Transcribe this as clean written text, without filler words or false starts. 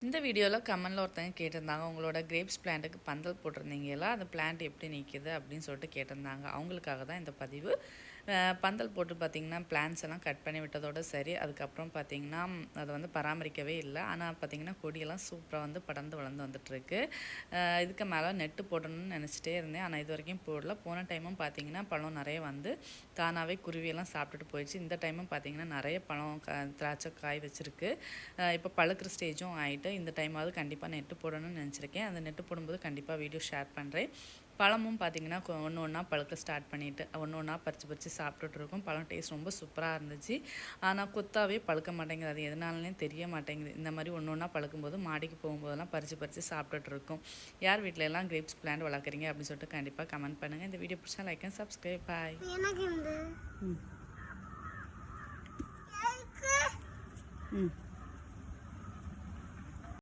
இந்த வீடியோவில் கமெண்டில் ஒருத்தங்க கேட்டிருந்தாங்க, உங்களோட கிரேப்ஸ் பிளான்ட்டுக்கு பந்தல் போட்டிருந்தீங்களா, அந்த பிளான்ட் எப்படி நிற்கிது அப்படின்னு சொல்லிட்டு கேட்டிருந்தாங்க. அவங்களுக்காக தான் இந்த பதிவு. பந்தல் போட்டு பார்த்திங்கன்னா பிளான்ஸ் எல்லாம் கட் பண்ணி விட்டதோடு சரி. அதுக்கப்புறம் பார்த்திங்கன்னா அதை வந்து பராமரிக்கவே இல்லை. ஆனால் பார்த்திங்கன்னா கொடியெல்லாம் சூப்பராக வந்து படர்ந்து வளர்ந்து வந்துட்டுருக்கு. இதுக்கு மேலே நெட்டு போடணும்னு நினச்சிட்டே இருந்தேன். ஆனால் இது வரைக்கும் போடல. போன டைமும் பார்த்திங்கன்னா பழம் நிறைய வந்து தானாகவே குருவியெல்லாம் சாப்பிட்டுட்டு போயிடுச்சு. இந்த டைமும் பார்த்திங்கன்னா நிறைய பழம் திராட்சை காய் வச்சுருக்கு. இப்போ பழுக்கிற ஸ்டேஜும் ஆகிட்டு இந்த டைமாவது கண்டிப்பாக நெட்டு போடணும்னு நினச்சிருக்கேன். அந்த நெட்டு போடும்போது கண்டிப்பாக வீடியோ ஷேர் பண்ணுறேன். பழமும் பார்த்திங்கன்னா ஒன்று ஒன்றா பழுக்க ஸ்டார்ட் பண்ணிவிட்டு ஒன்று ஒன்றா பறித்து சாப்பிட்டுட்ருக்கோம். பழம் டேஸ்ட் ரொம்ப சூப்பராக இருந்துச்சு. ஆனால் கொத்தாவே பழுக்க மாட்டேங்குது. அது எதனாலனே தெரிய மாட்டேங்குது. இந்த மாதிரி ஒன்று ஒன்றா பழுக்கும்போது மாடிக்கு போகும்போதெல்லாம் பறித்து சாப்பிட்டுட்ருக்கோம். யார் வீட்டில் எல்லாம் கிரேப்ஸ் பிளான்ட் வளர்க்குறீங்க அப்படின்னு சொல்லிட்டு கண்டிப்பாக கமெண்ட் பண்ணுங்கள். இந்த வீடியோ பிடிச்சா லைக் அண்ட் சப்ஸ்கிரைப். பாய். எனக்கு